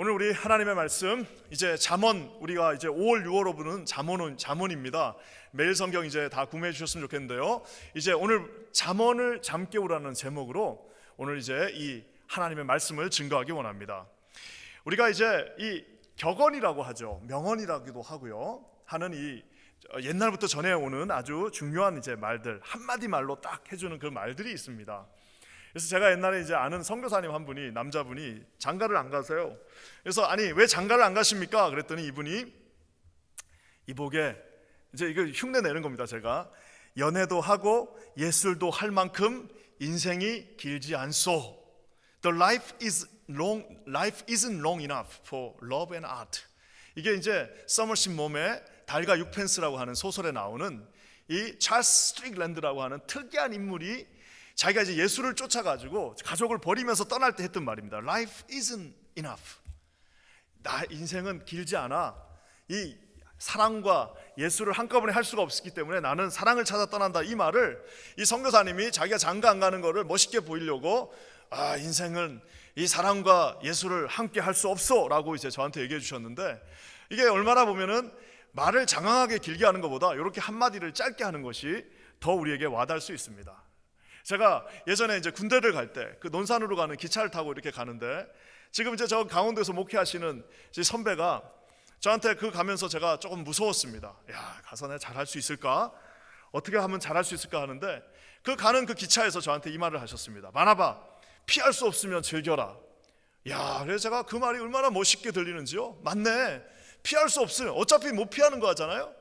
오늘 우리 하나님의 말씀 이제 잠언, 우리가 이제 5월 6월로 부르는 잠언입니다. 매일 성경 이제 다 구매해 주셨으면 좋겠는데요. 이제 오늘 잠언을 잠 깨우라는 제목으로 오늘 이제 이 하나님의 말씀을 증거하기 원합니다. 우리가 이제 이 격언이라고 하죠. 명언이라기도 하고요. 하는 이 옛날부터 전해오는 아주 중요한 이제 말들, 한마디 말로 딱 해주는 그 말들이 있습니다. 그래서 제가 옛날에 이제 아는 선교사님 한 분이, 남자분이 장가를 안 가세요. 그래서 아니 왜 장가를 안 가십니까? 그랬더니 이분이 이복에 이제 이거 흉내 내는 겁니다. 제가 연애도 하고 예술도 할 만큼 인생이 길지 않소. The life isn't long enough for love and art. 이게 이제 서머신 몸의 달과 육펜스라고 하는 소설에 나오는 이 찰스 스트릭랜드라고 하는 특이한 인물이 자기가 이제 예술을 쫓아가지고 가족을 버리면서 떠날 때 했던 말입니다. Life isn't enough. 나 인생은 길지 않아. 이 사랑과 예술을 한꺼번에 할 수가 없기 때문에 나는 사랑을 찾아 떠난다. 이 말을 이 선교사님이 자기가 장가 안 가는 거를 멋있게 보이려고 인생은 이 사랑과 예술을 함께 할 수 없어 라고 이제 저한테 얘기해 주셨는데, 이게 얼마나 보면은 말을 장황하게 길게 하는 것보다 이렇게 한마디를 짧게 하는 것이 더 우리에게 와닿을 수 있습니다. 제가 예전에 이제 군대를 갈 때 그 논산으로 가는 기차를 타고 이렇게 가는데, 지금 이제 저 강원도에서 목회하시는 선배가 저한테 그 가면서 제가 조금 무서웠습니다. 야, 가서 내가 잘할 수 있을까? 어떻게 하면 잘할 수 있을까 하는데, 그 가는 그 기차에서 저한테 이 말을 하셨습니다. 많아봐, 피할 수 없으면 즐겨라. 야, 그래서 제가 그 말이 얼마나 멋있게 들리는지요. 맞네, 피할 수 없으면 어차피 못 피하는 거 하잖아요.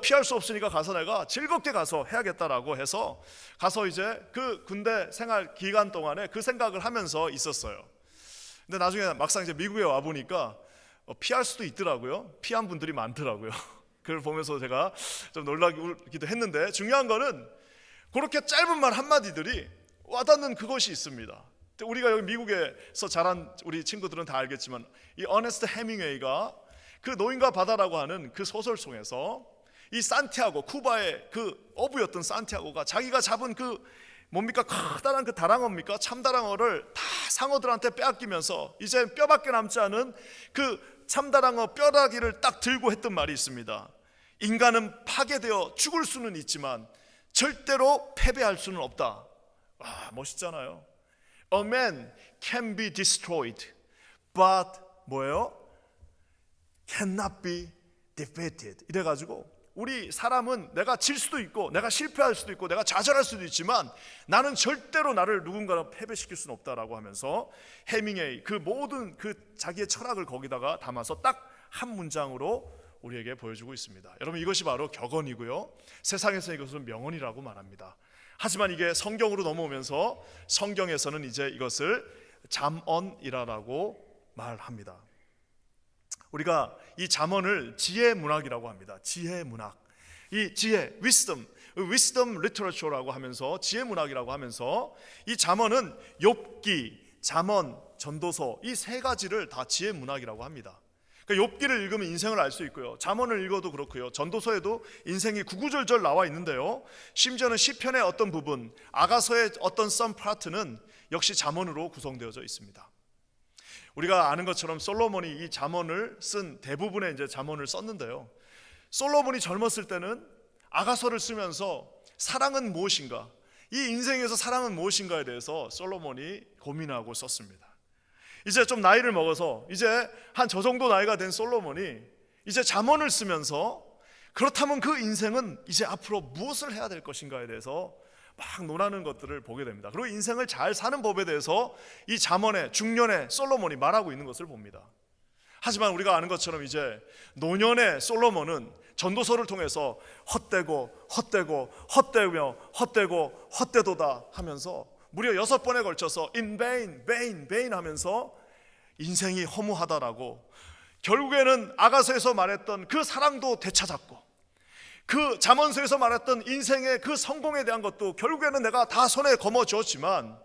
피할 수 없으니까 가서 내가 즐겁게 가서 해야겠다라고 해서 가서 이제 그 군대 생활 기간 동안에 그 생각을 하면서 있었어요. 근데 나중에 막상 이제 미국에 와 보니까 피할 수도 있더라고요. 피한 분들이 많더라고요. 그걸 보면서 제가 좀 놀라기도 했는데, 중요한 거는 그렇게 짧은 말 한마디들이 와닿는 그것이 있습니다. 우리가 여기 미국에서 자란 우리 친구들은 다 알겠지만, 이 어네스트 해밍웨이가 그 노인과 바다라고 하는 그 소설 속에서 이 산티아고, 쿠바의 그 어부였던 산티아고가 자기가 잡은 그 뭡니까, 커다란 그 다랑어입니까, 참다랑어를 다 상어들한테 빼앗기면서 이제 뼈밖에 남지 않은 그 참다랑어 뼈다귀를 딱 들고 했던 말이 있습니다. 인간은 파괴되어 죽을 수는 있지만 절대로 패배할 수는 없다. 멋있잖아요. A man can be destroyed, but 뭐예요? cannot be defeated. 이래가지고 우리 사람은 내가 질 수도 있고 내가 실패할 수도 있고 내가 좌절할 수도 있지만 나는 절대로 나를 누군가가 패배시킬 수는 없다라고 하면서 해밍웨이 그 모든 그 자기의 철학을 거기다가 담아서 딱 한 문장으로 우리에게 보여주고 있습니다. 여러분, 이것이 바로 격언이고요, 세상에서 이것은 명언이라고 말합니다. 하지만 이게 성경으로 넘어오면서 성경에서는 이제 이것을 잠언이라고 말합니다. 우리가 이 잠언을 지혜 문학이라고 합니다. 지혜 문학. 이 지혜, wisdom literature라고 하면서 지혜 문학이라고 하면서 이 잠언은 욥기, 잠언, 전도서 이 세 가지를 다 지혜 문학이라고 합니다. 그러니까 욥기를 읽으면 인생을 알 수 있고요, 잠언을 읽어도 그렇고요, 전도서에도 인생이 구구절절 나와 있는데요, 심지어는 시편의 어떤 부분, 아가서의 어떤 some part는 역시 잠언으로 구성되어져 있습니다. 우리가 아는 것처럼 솔로몬이 이 잠언을 쓴 대부분의 이제 잠언을 썼는데요, 솔로몬이 젊었을 때는 아가서를 쓰면서 사랑은 무엇인가, 이 인생에서 사랑은 무엇인가에 대해서 솔로몬이 고민하고 썼습니다. 이제 좀 나이를 먹어서 이제 한 저 정도 나이가 된 솔로몬이 이제 잠언을 쓰면서 그렇다면 그 인생은 이제 앞으로 무엇을 해야 될 것인가에 대해서 막 논하는 것들을 보게 됩니다. 그리고 인생을 잘 사는 법에 대해서 이 잠언의 중년의 솔로몬이 말하고 있는 것을 봅니다. 하지만 우리가 아는 것처럼 이제 노년의 솔로몬은 전도서를 통해서 헛되고 헛되도다 하면서 무려 6번에 걸쳐서 in vain 하면서 인생이 허무하다라고, 결국에는 아가서에서 말했던 그 사랑도 되찾았고 그 잠언서에서 말했던 인생의 그 성공에 대한 것도 결국에는 내가 다 손에 거머쥐었지만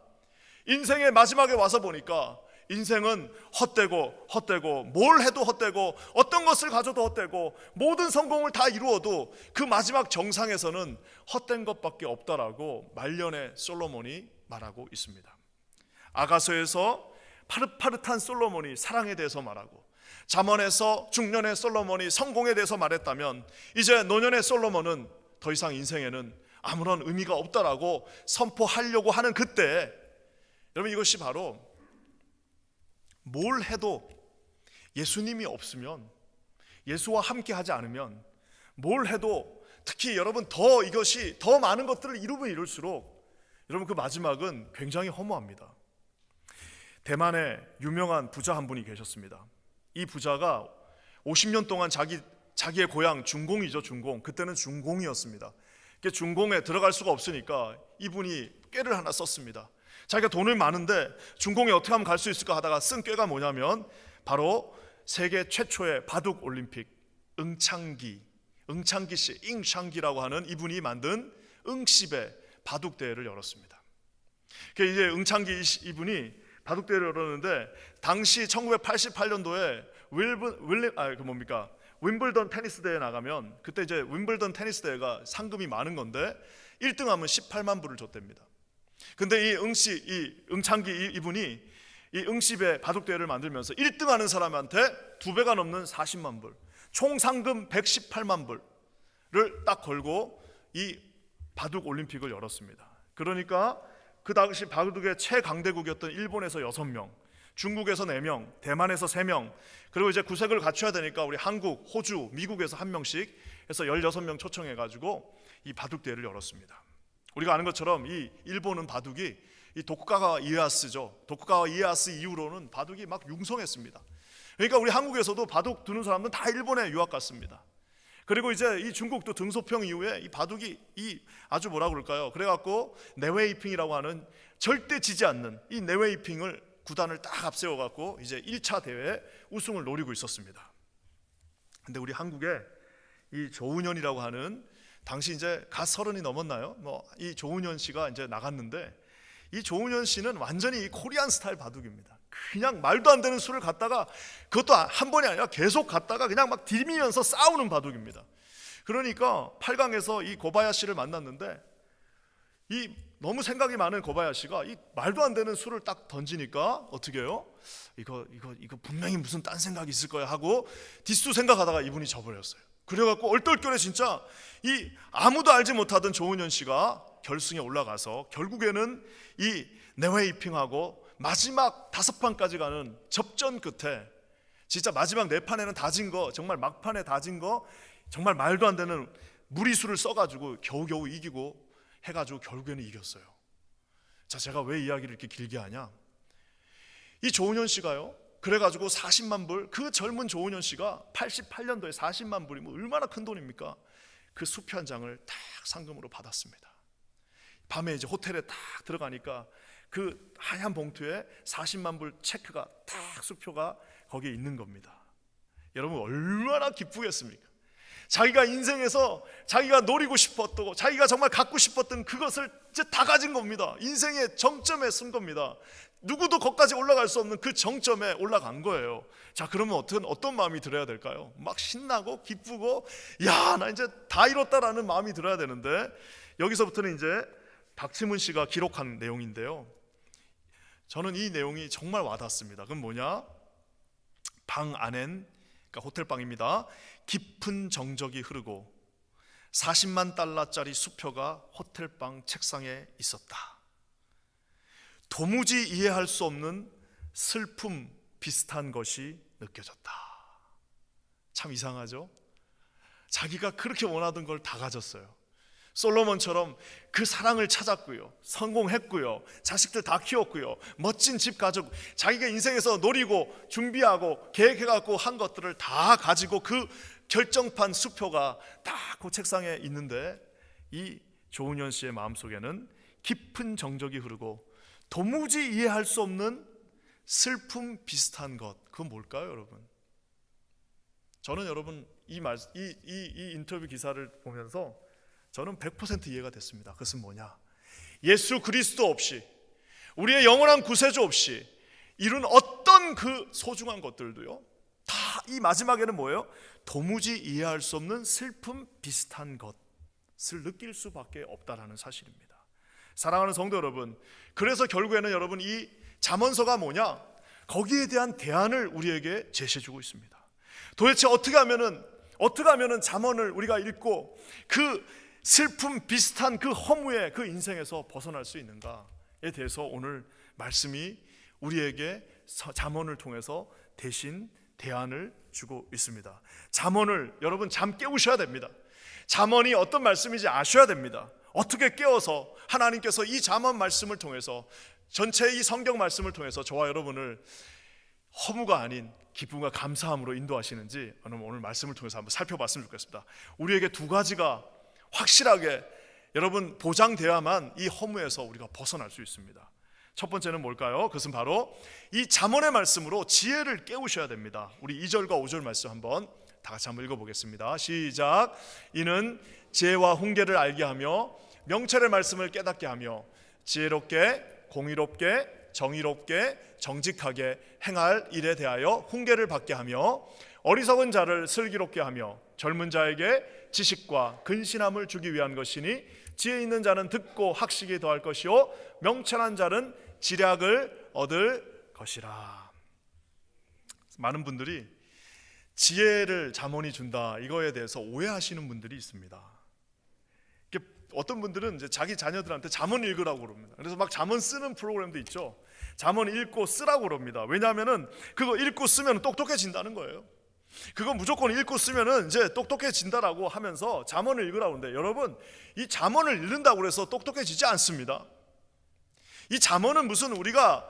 인생의 마지막에 와서 보니까 인생은 헛되고 뭘 해도 헛되고 어떤 것을 가져도 헛되고 모든 성공을 다 이루어도 그 마지막 정상에서는 헛된 것밖에 없다라고 말년의 솔로몬이 말하고 있습니다. 아가서에서 파릇파릇한 솔로몬이 사랑에 대해서 말하고, 잠언에서 중년의 솔로몬이 성공에 대해서 말했다면, 이제 노년의 솔로몬은 더 이상 인생에는 아무런 의미가 없다라고 선포하려고 하는 그때, 여러분, 이것이 바로 뭘 해도 예수님이 없으면, 예수와 함께 하지 않으면 뭘 해도, 특히 여러분 이것이 더 많은 것들을 이루면 이룰수록 여러분 그 마지막은 굉장히 허무합니다. 대만에 유명한 부자 한 분이 계셨습니다. 이 부자가 50년 동안 자기의 고향 중공이죠, 중공. 그때는 중공이었습니다. 중공에 들어갈 수가 없으니까 이분이 꾀를 하나 썼습니다. 자기가 돈을 많은데 중공에 어떻게 하면 갈 수 있을까 하다가 쓴 꾀가 뭐냐면 바로 세계 최초의 바둑 올림픽 응창기 씨, 잉샹기라고 하는 이분이 만든 응십의 바둑 대회를 열었습니다. 이제 응창기 이분이 바둑 대회를 열었는데, 당시 1988년도에 윈블던 테니스 대회 나가면, 그때 이제 윈블던 테니스 대회가 상금이 많은 건데 1등하면 18만 불을 줬답니다. 근데 이 응창기 이분이 이 응십의 바둑 대회를 만들면서 1등하는 사람한테 2배가 넘는 40만 불, 총 상금 118만 불을 딱 걸고 이 바둑 올림픽을 열었습니다. 그러니까 그 당시 바둑의 최강대국이었던 일본에서 6명, 중국에서 4명, 대만에서 3명, 그리고 이제 구색을 갖춰야 되니까 우리 한국, 호주, 미국에서 1명씩 해서 16명 초청해가지고 이 바둑 대회를 열었습니다. 우리가 아는 것처럼 이 일본은 바둑이 이 도쿠가와 이에야스죠. 도쿠가와 이에야스 이후로는 바둑이 막 융성했습니다. 그러니까 우리 한국에서도 바둑 두는 사람들은 다 일본에 유학 갔습니다. 그리고 이제 이 중국도 등소평 이후에 이 바둑이 아주 뭐라 그럴까요? 그래갖고 네웨이핑이라고 하는 절대 지지 않는 이 네웨이핑을 구단을 딱 앞세워갖고 이제 1차 대회 우승을 노리고 있었습니다. 근데 우리 한국에 이 조은현이라고 하는, 당시 이제 갓 30이 넘었나요? 이 조은현 씨가 이제 나갔는데, 이 조은현 씨는 완전히 이 코리안 스타일 바둑입니다. 그냥 말도 안 되는 수를 갖다가, 그것도 한 번이 아니라 계속 갖다가 그냥 막 디미면서 싸우는 바둑입니다. 그러니까 8강에서 이 고바야시를 만났는데, 이 너무 생각이 많은 고바야시가 이 말도 안 되는 수를 딱 던지니까 어떻게 해요? 이거 분명히 무슨 딴 생각이 있을 거야 하고 뒷수 생각하다가 이분이 져버렸어요. 그래갖고 얼떨결에 진짜 이 아무도 알지 못하던 조은현 씨가 결승에 올라가서 결국에는 이 네웨이핑하고 마지막 5판까지 가는 접전 끝에 진짜 마지막 4판에는 다진 거, 정말 막판에 다진 거, 정말 말도 안 되는 무리수를 써가지고 겨우겨우 이기고 해가지고 결국에는 이겼어요. 자, 제가 왜 이야기를 이렇게 길게 하냐? 이 조은현 씨가요, 그래가지고 40만 불, 그 젊은 조은현 씨가 88년도에 40만 불이 얼마나 큰 돈입니까? 그 수표 한 장을 딱 상금으로 받았습니다. 밤에 이제 호텔에 딱 들어가니까 그 하얀 봉투에 40만 불 체크가 딱 수표가 거기에 있는 겁니다. 여러분 얼마나 기쁘겠습니까? 자기가 인생에서 자기가 노리고 싶었고 자기가 정말 갖고 싶었던 그것을 이제 다 가진 겁니다. 인생의 정점에 쓴 겁니다. 누구도 거기까지 올라갈 수 없는 그 정점에 올라간 거예요. 자, 그러면 어떤 마음이 들어야 될까요? 막 신나고 기쁘고, 야, 나 이제 다 이뤘다라는 마음이 들어야 되는데, 여기서부터는 이제 박치문 씨가 기록한 내용인데요, 저는 이 내용이 정말 와닿습니다. 그건 뭐냐? 방 안엔, 그러니까 호텔방입니다, 깊은 정적이 흐르고 40만 달러짜리 수표가 호텔방 책상에 있었다. 도무지 이해할 수 없는 슬픔 비슷한 것이 느껴졌다. 참 이상하죠? 자기가 그렇게 원하던 걸 다 가졌어요. 솔로몬처럼 그 사랑을 찾았고요, 성공했고요, 자식들 다 키웠고요, 멋진 집 가지고 자기가 인생에서 노리고 준비하고 계획해갖고 한 것들을 다 가지고 그 결정판 수표가 딱 그 책상에 있는데, 이 조은현 씨의 마음속에는 깊은 정적이 흐르고 도무지 이해할 수 없는 슬픔 비슷한 것, 그건 뭘까요, 여러분? 저는 여러분 이 인터뷰 기사를 보면서 저는 100% 이해가 됐습니다. 그것은 뭐냐? 예수 그리스도 없이, 우리의 영원한 구세주 없이 이룬 어떤 그 소중한 것들도요, 다 이 마지막에는 뭐예요? 도무지 이해할 수 없는 슬픔 비슷한 것을 느낄 수밖에 없다라는 사실입니다. 사랑하는 성도 여러분, 그래서 결국에는 여러분 이 잠언서가 뭐냐? 거기에 대한 대안을 우리에게 제시해 주고 있습니다. 도대체 어떻게 하면은 잠언을 우리가 읽고 그 슬픔 비슷한 그 허무의 그 인생에서 벗어날 수 있는가에 대해서 오늘 말씀이 우리에게 잠언을 통해서 대신 대안을 주고 있습니다. 잠언을 여러분 잠 깨우셔야 됩니다. 잠언이 어떤 말씀인지 아셔야 됩니다. 어떻게 깨워서 하나님께서 이 잠언 말씀을 통해서 전체 이 성경 말씀을 통해서 저와 여러분을 허무가 아닌 기쁨과 감사함으로 인도하시는지 오늘 말씀을 통해서 한번 살펴봤으면 좋겠습니다. 우리에게 두 가지가 확실하게 여러분 보장되어야만 이 허무에서 우리가 벗어날 수 있습니다. 첫 번째는 뭘까요? 그것은 바로 이 잠언의 말씀으로 지혜를 깨우셔야 됩니다. 우리 2절과 5절 말씀 한번 다 같이 한번 읽어보겠습니다. 시작. 이는 지혜와 훈계를 알게 하며 명철의 말씀을 깨닫게 하며 지혜롭게 공의롭게 정의롭게 정직하게 행할 일에 대하여 훈계를 받게 하며 어리석은 자를 슬기롭게 하며 젊은 자에게 지식과 근신함을 주기 위한 것이니 지혜 있는 자는 듣고 학식이 더할 것이요 명철한 자는 지략을 얻을 것이라. 많은 분들이 지혜를 잠언이 준다 이거에 대해서 오해하시는 분들이 있습니다. 어떤 분들은 이제 자기 자녀들한테 잠언 읽으라고 그럽니다. 그래서 막 잠언 쓰는 프로그램도 있죠. 잠언 읽고 쓰라고 그럽니다. 왜냐하면은 그거 읽고 쓰면 똑똑해진다는 거예요. 그거 무조건 읽고 쓰면은 이제 똑똑해진다라고 하면서 잠언을 읽으라고 하는데, 여러분 이 잠언을 읽는다고 해서 똑똑해지지 않습니다. 이 잠언은 무슨 우리가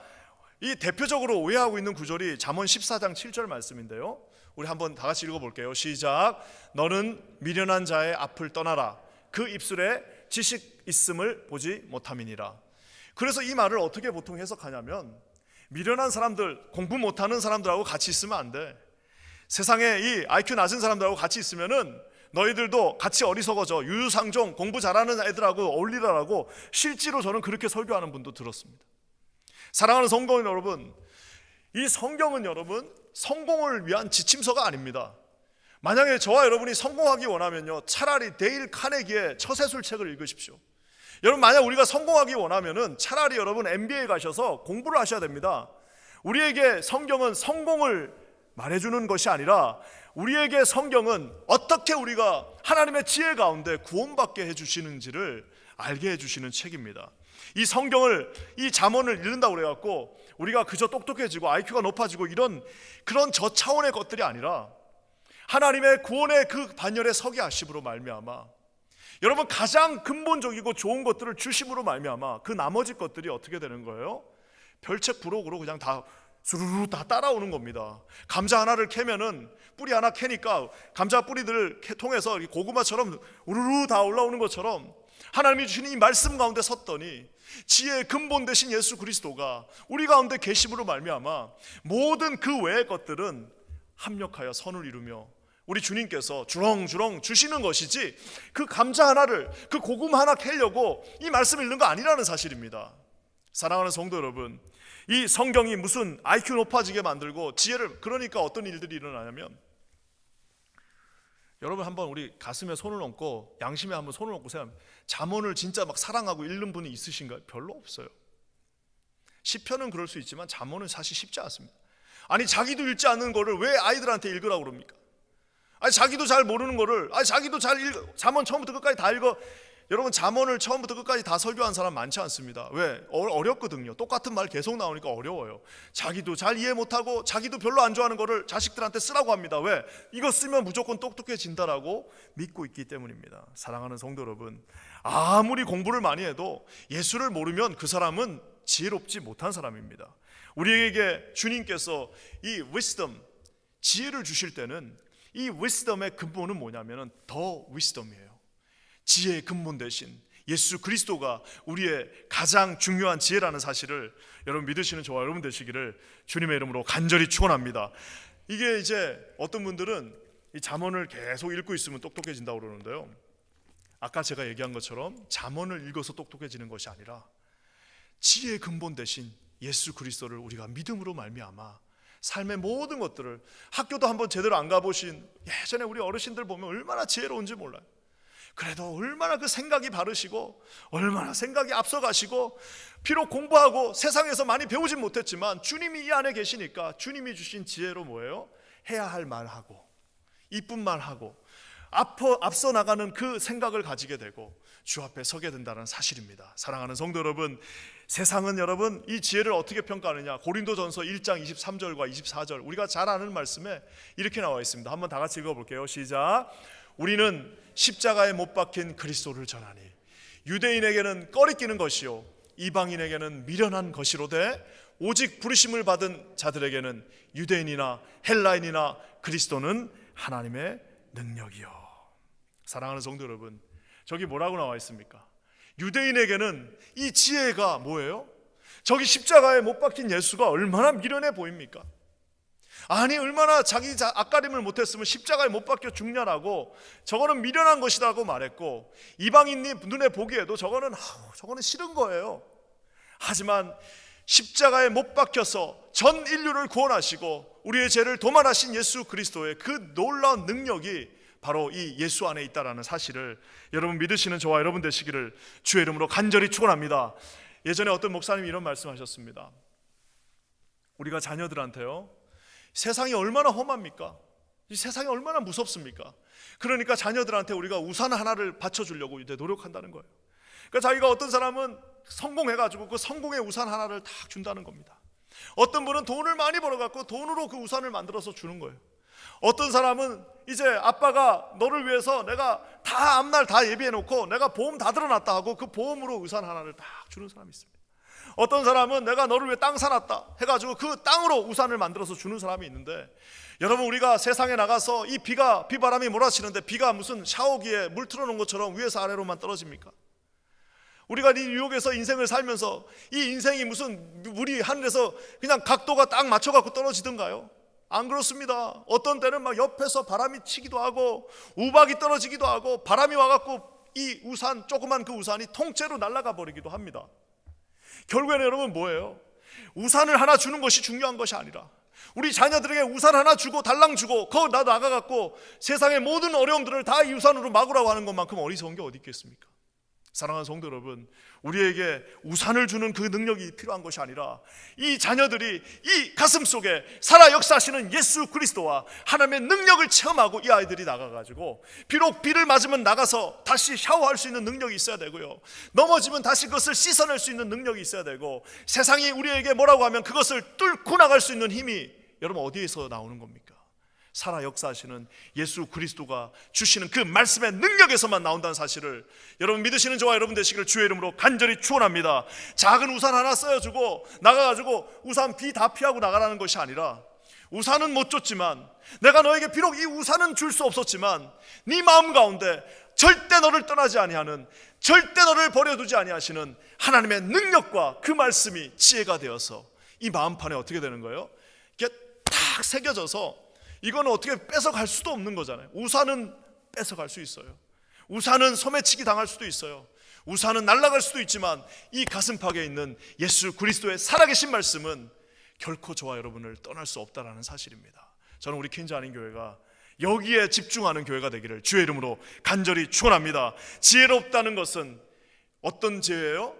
이 대표적으로 오해하고 있는 구절이 잠언 14장 7절 말씀인데요. 우리 한번 다 같이 읽어볼게요. 시작. 너는 미련한 자의 앞을 떠나라. 그 입술에 지식 있음을 보지 못함이니라. 그래서 이 말을 어떻게 보통 해석하냐면, 미련한 사람들, 공부 못하는 사람들하고 같이 있으면 안 돼. 세상에 이 IQ 낮은 사람들하고 같이 있으면은 너희들도 같이 어리석어져. 유유상종 공부 잘하는 애들하고 어울리라라고 실제로 저는 그렇게 설교하는 분도 들었습니다. 사랑하는 성도 여러분, 이 성경은 여러분 성공을 위한 지침서가 아닙니다. 만약에 저와 여러분이 성공하기 원하면요, 차라리 데일 카네기의 처세술책을 읽으십시오. 여러분, 만약 우리가 성공하기 원하면은 차라리 여러분 MBA 가셔서 공부를 하셔야 됩니다. 우리에게 성경은 성공을 말해주는 것이 아니라 우리에게 성경은 어떻게 우리가 하나님의 지혜 가운데 구원받게 해주시는지를 알게 해주시는 책입니다. 이 성경을, 이 잠언을 읽는다고 그래갖고 우리가 그저 똑똑해지고 IQ가 높아지고 그런 저 차원의 것들이 아니라 하나님의 구원의 그 반열에 서게 하심으로 말미암아 여러분 가장 근본적이고 좋은 것들을 주심으로 말미암아 그 나머지 것들이 어떻게 되는 거예요? 별책 부록으로 그냥 다 수루루 다 따라오는 겁니다. 감자 하나를 캐면은 뿌리 하나 캐니까 감자 뿌리들을 통해서 고구마처럼 우르르 다 올라오는 것처럼 하나님이 주시는 이 말씀 가운데 섰더니 지혜의 근본 되신 예수 그리스도가 우리 가운데 계심으로 말미암아 모든 그 외의 것들은 합력하여 선을 이루며 우리 주님께서 주렁주렁 주시는 것이지, 그 감자 하나를, 그 고구마 하나 캐려고 이 말씀 읽는 거 아니라는 사실입니다. 사랑하는 성도 여러분, 이 성경이 무슨 IQ 높아지게 만들고 지혜를, 그러니까 어떤 일들이 일어나냐면, 여러분 한번 우리 가슴에 손을 얹고 양심에 한번 손을 얹고 생각하면, 잠언을 진짜 막 사랑하고 읽는 분이 있으신가요? 별로 없어요. 시편은 그럴 수 있지만 잠언은 사실 쉽지 않습니다. 아니 자기도 읽지 않는 거를 왜 아이들한테 읽으라고 그럽니까? 아니 자기도 잘 모르는 거를, 아니 자기도 잘 읽어, 잠언 처음부터 끝까지 다 읽어. 여러분 잠언을 처음부터 끝까지 다 설교한 사람 많지 않습니다. 왜? 어렵거든요. 똑같은 말 계속 나오니까 어려워요. 자기도 잘 이해 못하고 자기도 별로 안 좋아하는 거를 자식들한테 쓰라고 합니다. 왜? 이거 쓰면 무조건 똑똑해진다라고 믿고 있기 때문입니다. 사랑하는 성도 여러분, 아무리 공부를 많이 해도 예수를 모르면 그 사람은 지혜롭지 못한 사람입니다. 우리에게 주님께서 이 wisdom, 지혜를 주실 때는 이 wisdom의 근본은 뭐냐면 더 wisdom이에요. 지혜의 근본 대신 예수 그리스도가 우리의 가장 중요한 지혜라는 사실을 여러분 믿으시는 저와 여러분 되시기를 주님의 이름으로 간절히 축원합니다. 이게 이제 어떤 분들은 이 잠언을 계속 읽고 있으면 똑똑해진다고 그러는데요, 아까 제가 얘기한 것처럼 잠언을 읽어서 똑똑해지는 것이 아니라 지혜의 근본 대신 예수 그리스도를 우리가 믿음으로 말미암아 삶의 모든 것들을, 학교도 한번 제대로 안 가보신 예전에 우리 어르신들 보면 얼마나 지혜로운지 몰라요. 그래도 얼마나 그 생각이 바르시고 얼마나 생각이 앞서가시고, 비록 공부하고 세상에서 많이 배우진 못했지만 주님이 이 안에 계시니까 주님이 주신 지혜로 뭐예요? 해야 할 말하고 이쁜 말하고 앞서 나가는 그 생각을 가지게 되고 주 앞에 서게 된다는 사실입니다. 사랑하는 성도 여러분, 세상은 여러분 이 지혜를 어떻게 평가하느냐? 고린도전서 1장 23절과 24절 우리가 잘 아는 말씀에 이렇게 나와 있습니다. 한번 다 같이 읽어볼게요. 시작. 우리는 십자가에 못 박힌 그리스도를 전하니 유대인에게는 꺼리끼는 것이요 이방인에게는 미련한 것이로되 오직 부르심을 받은 자들에게는 유대인이나 헬라인이나 그리스도는 하나님의 능력이요. 사랑하는 성도 여러분, 저기 뭐라고 나와 있습니까? 유대인에게는 이 지혜가 뭐예요? 저기 십자가에 못 박힌 예수가 얼마나 미련해 보입니까? 아니 얼마나 자기 앞가림을 못했으면 십자가에 못 박혀 죽냐라고, 저거는 미련한 것이라고 말했고, 이방인이 눈에 보기에도 저거는 싫은 거예요. 하지만 십자가에 못 박혀서 전 인류를 구원하시고 우리의 죄를 도말하신 예수 그리스도의 그 놀라운 능력이 바로 이 예수 안에 있다라는 사실을 여러분 믿으시는 저와 여러분 되시기를 주의 이름으로 간절히 축원합니다. 예전에 어떤 목사님이 이런 말씀하셨습니다. 우리가 자녀들한테요, 세상이 얼마나 험합니까? 이 세상이 얼마나 무섭습니까? 그러니까 자녀들한테 우리가 우산 하나를 받쳐주려고 이제 노력한다는 거예요. 그러니까 자기가 어떤 사람은 성공해가지고 그 성공의 우산 하나를 딱 준다는 겁니다. 어떤 분은 돈을 많이 벌어갖고 돈으로 그 우산을 만들어서 주는 거예요. 어떤 사람은 이제 아빠가 너를 위해서 내가 다 앞날 다 예비해놓고 내가 보험 다 들어놨다 하고 그 보험으로 우산 하나를 딱 주는 사람이 있습니다. 어떤 사람은 내가 너를 위해 땅 사놨다 해가지고 그 땅으로 우산을 만들어서 주는 사람이 있는데, 여러분 우리가 세상에 나가서 이 비바람이 몰아치는데 비가 무슨 샤워기에 물 틀어놓은 것처럼 위에서 아래로만 떨어집니까? 우리가 이 뉴욕에서 인생을 살면서 이 인생이 무슨 물이 하늘에서 그냥 각도가 딱 맞춰갖고 떨어지던가요? 안 그렇습니다. 어떤 때는 막 옆에서 바람이 치기도 하고 우박이 떨어지기도 하고 바람이 와갖고 이 우산, 조그만 그 우산이 통째로 날아가 버리기도 합니다. 결국에는 여러분 뭐예요? 우산을 하나 주는 것이 중요한 것이 아니라 우리 자녀들에게 우산 하나 주고 달랑 주고 거 나가갖고 세상의 모든 어려움들을 다 이 우산으로 막으라고 하는 것만큼 어리석은 게 어디 있겠습니까? 사랑하는 성도 여러분, 우리에게 우산을 주는 그 능력이 필요한 것이 아니라 이 자녀들이 이 가슴 속에 살아 역사하시는 예수 그리스도와 하나님의 능력을 체험하고 이 아이들이 나가가지고 비록 비를 맞으면 나가서 다시 샤워할 수 있는 능력이 있어야 되고요, 넘어지면 다시 그것을 씻어낼 수 있는 능력이 있어야 되고, 세상이 우리에게 뭐라고 하면 그것을 뚫고 나갈 수 있는 힘이 여러분 어디에서 나오는 겁니까? 살아 역사하시는 예수 그리스도가 주시는 그 말씀의 능력에서만 나온다는 사실을 여러분 믿으시는 저와 여러분 되시기를 주의 이름으로 간절히 축원합니다. 작은 우산 하나 써주고 나가가지고 우산 비 다 피하고 나가라는 것이 아니라, 우산은 못 줬지만 내가 너에게 비록 이 우산은 줄 수 없었지만 네 마음 가운데 절대 너를 떠나지 아니하는, 절대 너를 버려두지 아니하시는 하나님의 능력과 그 말씀이 지혜가 되어서 이 마음판에 어떻게 되는 거예요? 이게 탁 새겨져서 이거는 어떻게 뺏어갈 수도 없는 거잖아요. 우산은 뺏어갈 수 있어요. 우산은 소매치기 당할 수도 있어요. 우산은 날아갈 수도 있지만 이 가슴팍에 있는 예수 그리스도의 살아계신 말씀은 결코 저와 여러분을 떠날 수 없다는 사실입니다. 저는 우리 퀸즈 아닌 교회가 여기에 집중하는 교회가 되기를 주의 이름으로 간절히 축원합니다. 지혜롭다는 것은 어떤 지혜예요?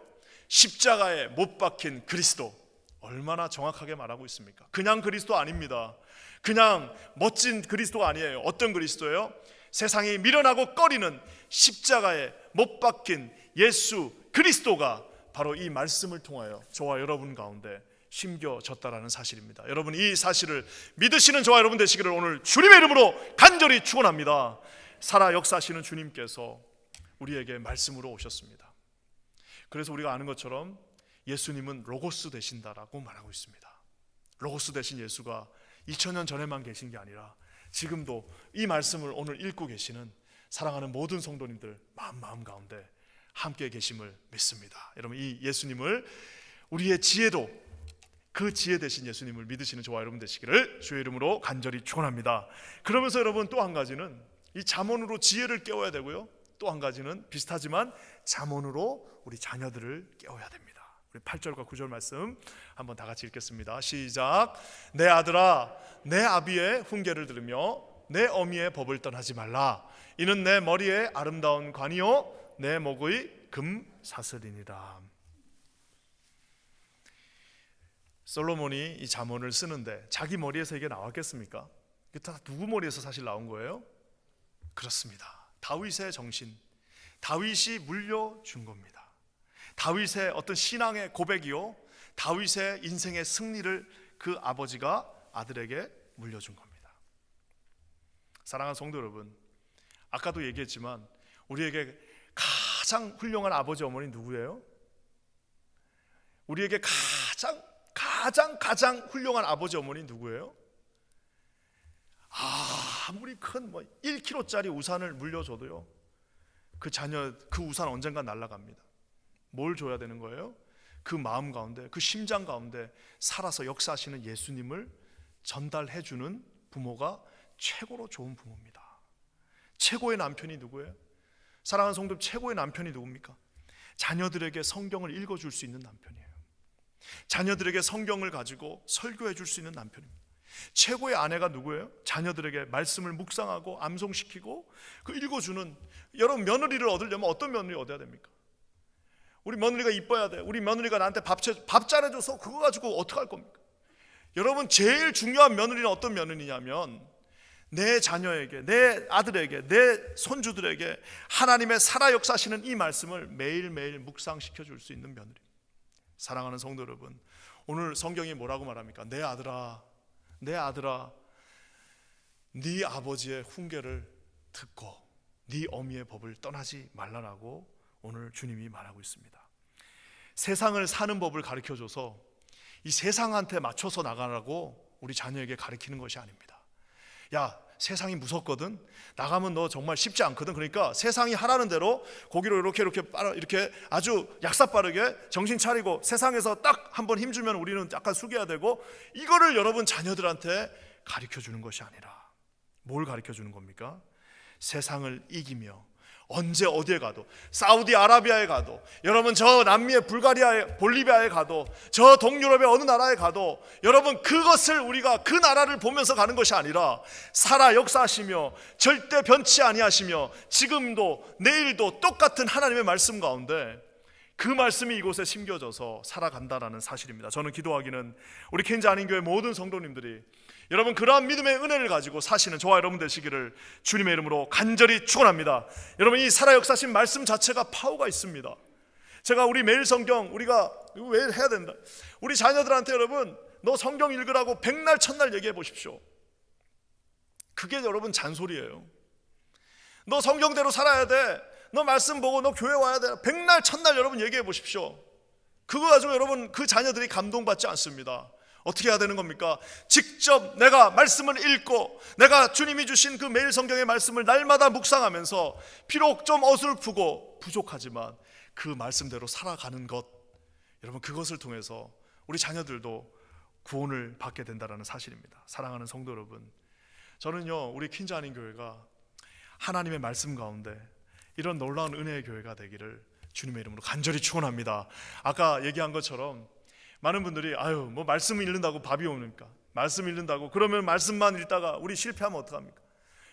십자가에 못 박힌 그리스도. 얼마나 정확하게 말하고 있습니까? 그냥 그리스도 아닙니다. 그냥 멋진 그리스도가 아니에요. 어떤 그리스도예요? 세상이 미련하고 꺼리는 십자가에 못 박힌 예수 그리스도가 바로 이 말씀을 통하여 저와 여러분 가운데 심겨졌다라는 사실입니다. 여러분 이 사실을 믿으시는 저와 여러분 되시기를 오늘 주님의 이름으로 간절히 축원합니다. 살아 역사하시는 주님께서 우리에게 말씀으로 오셨습니다. 그래서 우리가 아는 것처럼 예수님은 로고스 되신다라고 말하고 있습니다. 로고스 되신 예수가 2000년 전에만 계신 게 아니라 지금도 이 말씀을 오늘 읽고 계시는 사랑하는 모든 성도님들 마음 가운데 함께 계심을 믿습니다. 여러분 이 예수님을, 우리의 지혜도 그 지혜 되신 예수님을 믿으시는 저와 여러분 되시기를 주의 이름으로 간절히 축원합니다. 그러면서 여러분 또 한 가지는 이 잠언으로 지혜를 깨워야 되고요, 또 한 가지는 비슷하지만 잠언으로 우리 자녀들을 깨워야 됩니다. 우리 8절과 9절 말씀 한번 다 같이 읽겠습니다. 시작. 내 아들아 내 아비의 훈계를 들으며 내 어미의 법을 떠나지 말라. 이는 내 머리의 아름다운 관이요 내 목의 금사슬이니라. 솔로몬이 이 잠언을 쓰는데 자기 머리에서 이게 나왔겠습니까? 이게 다 누구 머리에서 사실 나온 거예요? 그렇습니다. 다윗의 정신, 다윗이 물려준 겁니다. 다윗의 어떤 신앙의 고백이요, 다윗의 인생의 승리를 그 아버지가 아들에게 물려준 겁니다. 사랑하는 성도 여러분, 아까도 얘기했지만 우리에게 가장 훌륭한 아버지 어머니 누구예요? 우리에게 가장 훌륭한 아버지 어머니 누구예요? 아무리 큰 1kg짜리 우산을 물려줘도요, 그 자녀 그 우산 언젠가 날아갑니다. 뭘 줘야 되는 거예요? 그 마음 가운데, 그 심장 가운데 살아서 역사하시는 예수님을 전달해주는 부모가 최고로 좋은 부모입니다. 최고의 남편이 누구예요? 사랑하는 성도, 최고의 남편이 누굽니까? 자녀들에게 성경을 읽어줄 수 있는 남편이에요. 자녀들에게 성경을 가지고 설교해 줄 수 있는 남편입니다. 최고의 아내가 누구예요? 자녀들에게 말씀을 묵상하고 암송시키고 그 읽어주는. 여러분, 며느리를 얻으려면 어떤 며느리 얻어야 됩니까? 우리 며느리가 이뻐야 돼. 우리 며느리가 나한테 밥 잘해줘서 그거 가지고 어떡할 겁니까? 여러분, 제일 중요한 며느리는 어떤 며느리냐면 내 자녀에게, 내 아들에게, 내 손주들에게 하나님의 살아 역사하시는 이 말씀을 매일매일 묵상시켜 줄 수 있는 며느리. 사랑하는 성도 여러분, 오늘 성경이 뭐라고 말합니까? 내 아들아, 내 아들아, 네 아버지의 훈계를 듣고 네 어미의 법을 떠나지 말라라고 오늘 주님이 말하고 있습니다. 세상을 사는 법을 가르쳐줘서 이 세상한테 맞춰서 나가라고 우리 자녀에게 가르치는 것이 아닙니다. 야, 세상이 무섭거든. 나가면 너 정말 쉽지 않거든. 그러니까 세상이 하라는 대로 고기로 이렇게 아주 약삭 빠르게 정신 차리고 세상에서 딱 한번 힘주면 우리는 약간 숙여야 되고, 이거를 여러분 자녀들한테 가르쳐 주는 것이 아니라 뭘 가르쳐 주는 겁니까? 세상을 이기며 언제 어디에 가도, 사우디아라비아에 가도, 여러분 저 남미의 불가리아에, 볼리비아에 가도, 저 동유럽의 어느 나라에 가도 여러분 그것을 우리가 그 나라를 보면서 가는 것이 아니라 살아 역사하시며 절대 변치 아니하시며 지금도 내일도 똑같은 하나님의 말씀 가운데 그 말씀이 이곳에 심겨져서 살아간다라는 사실입니다. 저는 기도하기는 우리 켄지 안인교회 모든 성도님들이 여러분 그러한 믿음의 은혜를 가지고 사시는 저와 여러분 되시기를 주님의 이름으로 간절히 축원합니다. 여러분, 이 살아 역사하신 말씀 자체가 파워가 있습니다. 제가 우리 매일 성경 우리가 왜 해야 된다, 우리 자녀들한테 여러분 너 성경 읽으라고 백날 첫날 얘기해 보십시오. 그게 여러분 잔소리예요. 너 성경대로 살아야 돼, 너 말씀 보고 너 교회 와야 돼, 백날 첫날 여러분 얘기해 보십시오. 그거 가지고 여러분 그 자녀들이 감동받지 않습니다. 어떻게 해야 되는 겁니까? 직접 내가 말씀을 읽고 내가 주님이 주신 그 매일 성경의 말씀을 날마다 묵상하면서 비록 좀 어설프고 부족하지만 그 말씀대로 살아가는 것, 여러분 그것을 통해서 우리 자녀들도 구원을 받게 된다는 사실입니다. 사랑하는 성도 여러분, 저는요 우리 퀸즈 안인 교회가 하나님의 말씀 가운데 이런 놀라운 은혜의 교회가 되기를 주님의 이름으로 간절히 축원합니다. 아까 얘기한 것처럼 많은 분들이 뭐 말씀 읽는다고 밥이 옵니까? 말씀 읽는다고 그러면 말씀만 읽다가 우리 실패하면 어떡합니까?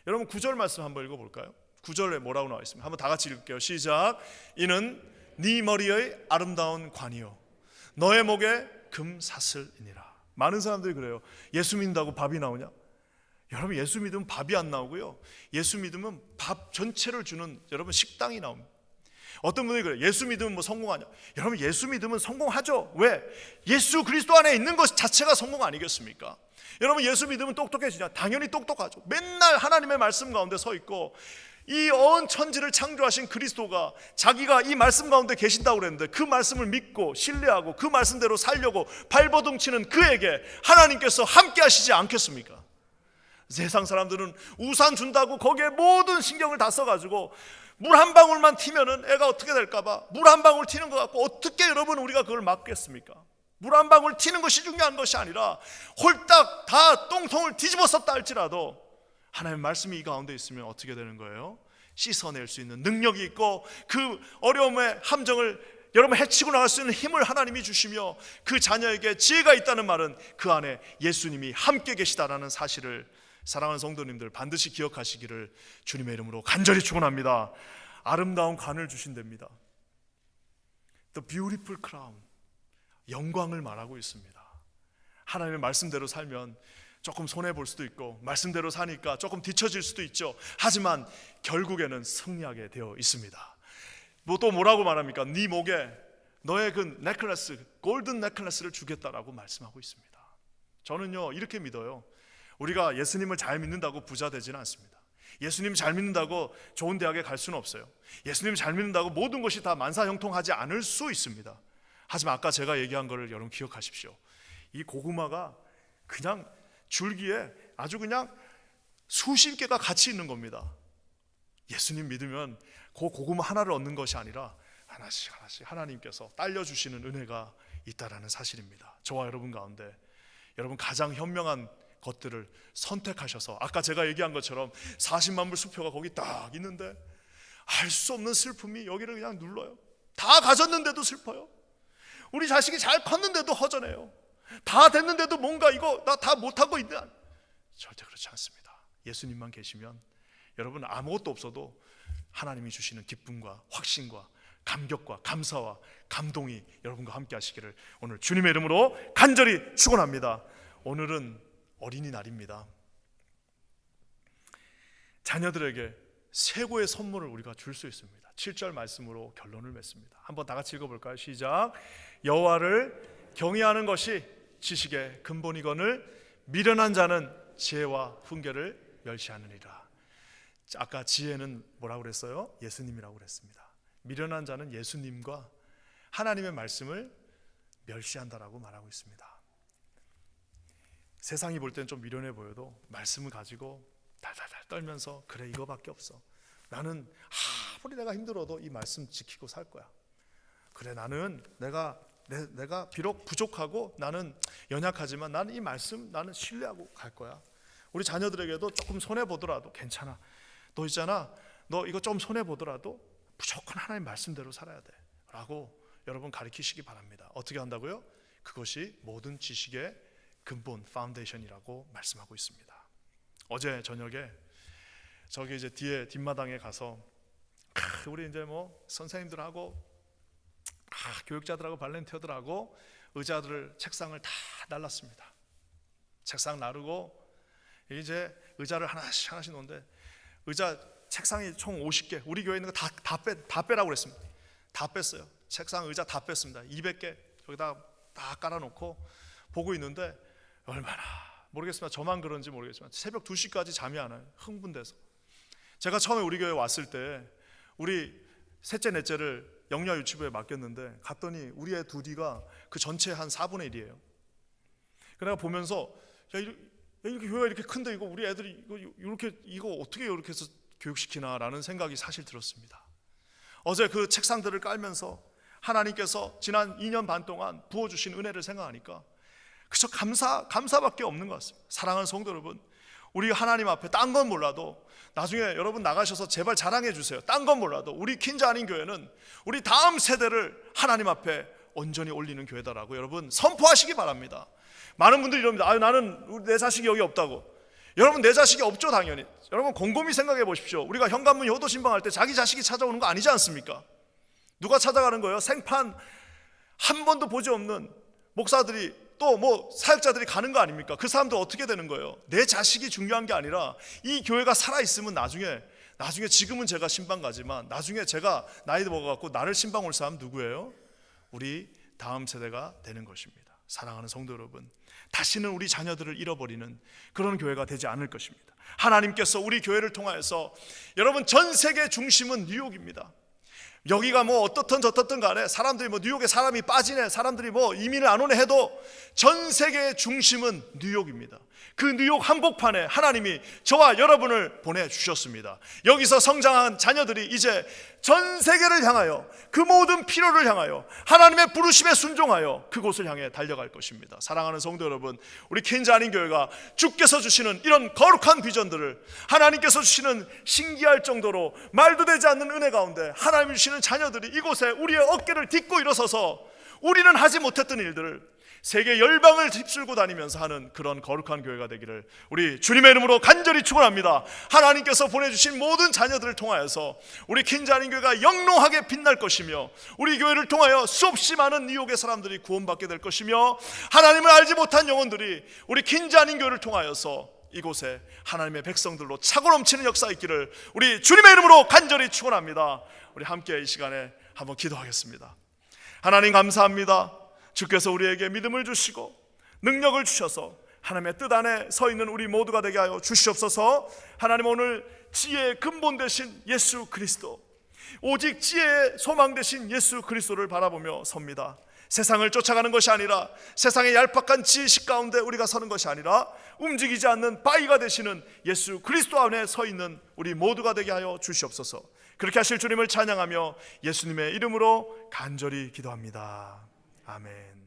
여러분 9절 말씀 한번 읽어볼까요? 9절에 뭐라고 나와 있습니다. 한번 다 같이 읽을게요. 시작. 이는 네 머리의 아름다운 관이요 너의 목에 금사슬이니라. 많은 사람들이 그래요. 예수 믿는다고 밥이 나오냐? 여러분, 예수 믿으면 밥이 안 나오고요, 예수 믿으면 밥 전체를 주는 여러분 식당이 나옵니다. 어떤 분들이 그래요. 예수 믿으면 성공하냐? 여러분, 예수 믿으면 성공하죠. 왜? 예수 그리스도 안에 있는 것 자체가 성공 아니겠습니까? 여러분, 예수 믿으면 똑똑해지냐? 당연히 똑똑하죠. 맨날 하나님의 말씀 가운데 서 있고 이 온 천지를 창조하신 그리스도가 자기가 이 말씀 가운데 계신다고 그랬는데 그 말씀을 믿고 신뢰하고 그 말씀대로 살려고 발버둥치는 그에게 하나님께서 함께 하시지 않겠습니까? 세상 사람들은 우산 준다고 거기에 모든 신경을 다 써가지고 물 한 방울만 튀면은 애가 어떻게 될까봐 물 한 방울 튀는 것 같고, 어떻게 여러분 우리가 그걸 막겠습니까? 물 한 방울 튀는 것이 중요한 것이 아니라 홀딱 다 똥통을 뒤집어 썼다 할지라도 하나님의 말씀이 이 가운데 있으면 어떻게 되는 거예요? 씻어낼 수 있는 능력이 있고 그 어려움의 함정을 여러분 해치고 나갈 수 있는 힘을 하나님이 주시며 그 자녀에게 지혜가 있다는 말은 그 안에 예수님이 함께 계시다라는 사실을 사랑하는 성도님들 반드시 기억하시기를 주님의 이름으로 간절히 축원합니다. 아름다운 관을 주신답니다. The beautiful crown, 영광을 말하고 있습니다. 하나님의 말씀대로 살면 조금 손해볼 수도 있고, 말씀대로 사니까 조금 뒤처질 수도 있죠. 하지만 결국에는 승리하게 되어 있습니다. 또 뭐라고 말합니까? 네 목에 너의 그 넥클래스, 골든 넥클래스를 주겠다라고 말씀하고 있습니다. 저는요 이렇게 믿어요. 우리가 예수님을 잘 믿는다고 부자 되지는 않습니다. 예수님 잘 믿는다고 좋은 대학에 갈 수는 없어요. 예수님 잘 믿는다고 모든 것이 다 만사형통하지 않을 수 있습니다. 하지만 아까 제가 얘기한 거를 여러분 기억하십시오. 이 고구마가 그냥 줄기에 아주 그냥 수십 개가 같이 있는 겁니다. 예수님 믿으면 그 고구마 하나를 얻는 것이 아니라 하나씩 하나님께서 딸려주시는 은혜가 있다라는 사실입니다. 저와 여러분 가운데 여러분 가장 현명한 것들을 선택하셔서, 아까 제가 얘기한 것처럼 40만 불 수표가 거기 딱 있는데 알 수 없는 슬픔이 여기를 그냥 눌러요. 다 가졌는데도 슬퍼요. 우리 자식이 잘 컸는데도 허전해요. 다 됐는데도 뭔가 이거 나 다 못하고 있나? 절대 그렇지 않습니다. 예수님만 계시면 여러분 아무것도 없어도 하나님이 주시는 기쁨과 확신과 감격과 감사와 감동이 여러분과 함께 하시기를 오늘 주님의 이름으로 간절히 축원합니다. 오늘은 어린이날입니다. 자녀들에게 최고의 선물을 우리가 줄 수 있습니다. 7절 말씀으로 결론을 맺습니다. 한번 다 같이 읽어볼까요? 시작. 여호와를 경외하는 것이 지식의 근본이거늘 미련한 자는 지혜와 훈계를 멸시하느니라. 아까 지혜는 뭐라고 그랬어요? 예수님이라고 그랬습니다. 미련한 자는 예수님과 하나님의 말씀을 멸시한다라고 말하고 있습니다. 세상이 볼 때는 좀 미련해 보여도 말씀을 가지고 달달달 떨면서 그래 이거밖에 없어. 나는 아무리 내가 힘들어도 이 말씀 지키고 살 거야. 그래 나는 내가 비록 부족하고 나는 연약하지만 나는 이 말씀 나는 신뢰하고 갈 거야. 우리 자녀들에게도 조금 손해 보더라도 괜찮아. 너 있잖아. 너 이거 좀 손해 보더라도 무조건 하나님 말씀대로 살아야 돼. 라고 여러분 가르치시기 바랍니다. 어떻게 한다고요? 그것이 모든 지식의 근본, 파운데이션이라고 말씀하고 있습니다. 어제 저녁에 저기 이제 뒷마당에 가서 우리 이제 뭐 선생님들하고 교육자들하고 발렌티어들하고 의자들을 책상을 다 날랐습니다. 책상 나르고 이제 의자를 하나씩 놓는데 의자 책상이 총 50개, 우리 교회에 있는 거 다 빼라고 그랬습니다. 다 뺐어요. 책상 의자 다 뺐습니다. 200개 여기다 다 깔아놓고 보고 있는데 얼마나 모르겠습니다. 저만 그런지 모르겠지만 새벽 2시까지 잠이 안 와요. 흥분돼서. 제가 처음에 우리 교회 왔을 때 우리 셋째 넷째를 영유아 유치부에 맡겼는데 갔더니 우리 애 둘이가 그 전체 한 4분의 1이에요. 그래가 보면서 야 이렇게 교회가 이렇게 큰데 이거 우리 애들이 이거 어떻게 이렇게 해서 교육시키나라는 생각이 사실 들었습니다. 어제 그 책상들을 깔면서 하나님께서 지난 2년 반 동안 부어주신 은혜를 생각하니까 그저 감사밖에 없는 것 같습니다. 사랑하는 성도 여러분, 우리 하나님 앞에 딴 건 몰라도 나중에 여러분 나가셔서 제발 자랑해 주세요. 딴 건 몰라도 우리 퀸즈 아닌 교회는 우리 다음 세대를 하나님 앞에 온전히 올리는 교회다라고 여러분 선포하시기 바랍니다. 많은 분들이 이럽니다. 나는 내 자식이 여기 없다고. 여러분 내 자식이 없죠 당연히. 여러분 곰곰이 생각해 보십시오. 우리가 현관문 효도 신방할 때 자기 자식이 찾아오는 거 아니지 않습니까? 누가 찾아가는 거예요? 생판 한 번도 보지 없는 목사들이 또 뭐 사역자들이 가는 거 아닙니까? 그 사람들 어떻게 되는 거예요? 내 자식이 중요한 게 아니라 이 교회가 살아있으면 나중에 지금은 제가 신방 가지만 나중에 제가 나이 먹어갖고 나를 신방 올 사람 누구예요? 우리 다음 세대가 되는 것입니다. 사랑하는 성도 여러분, 다시는 우리 자녀들을 잃어버리는 그런 교회가 되지 않을 것입니다. 하나님께서 우리 교회를 통하여서 여러분 전 세계 중심은 뉴욕입니다. 여기가 뭐 어떻든 저떻든 간에 사람들이 뭐 뉴욕에 사람이 빠지네, 사람들이 뭐 이민을 안 오네 해도 전 세계의 중심은 뉴욕입니다. 그 뉴욕 한복판에 하나님이 저와 여러분을 보내주셨습니다. 여기서 성장한 자녀들이 이제 전 세계를 향하여 그 모든 필요를 향하여 하나님의 부르심에 순종하여 그곳을 향해 달려갈 것입니다. 사랑하는 성도 여러분, 우리 퀸즈 아닌 교회가 주께서 주시는 이런 거룩한 비전들을 하나님께서 주시는 신기할 정도로 말도 되지 않는 은혜 가운데 하나님이 주시는 자녀들이 이곳에 우리의 어깨를 딛고 일어서서 우리는 하지 못했던 일들을 세계 열방을 휩쓸고 다니면서 하는 그런 거룩한 교회가 되기를 우리 주님의 이름으로 간절히 축원합니다. 하나님께서 보내주신 모든 자녀들을 통하여서 우리 킨자님 교회가 영롱하게 빛날 것이며, 우리 교회를 통하여 수없이 많은 뉴욕의 사람들이 구원받게 될 것이며, 하나님을 알지 못한 영혼들이 우리 킨자님 교회를 통하여서 이곳에 하나님의 백성들로 차고 넘치는 역사 있기를 우리 주님의 이름으로 간절히 축원합니다. 우리 함께 이 시간에 한번 기도하겠습니다. 하나님 감사합니다. 주께서 우리에게 믿음을 주시고 능력을 주셔서 하나님의 뜻 안에 서 있는 우리 모두가 되게 하여 주시옵소서. 하나님, 오늘 지혜의 근본 되신 예수 그리스도, 오직 지혜의 소망 되신 예수 그리스도를 바라보며 섭니다. 세상을 쫓아가는 것이 아니라, 세상의 얄팍한 지식 가운데 우리가 서는 것이 아니라, 움직이지 않는 바위가 되시는 예수 그리스도 안에 서 있는 우리 모두가 되게 하여 주시옵소서. 그렇게 하실 주님을 찬양하며 예수님의 이름으로 간절히 기도합니다. 아멘.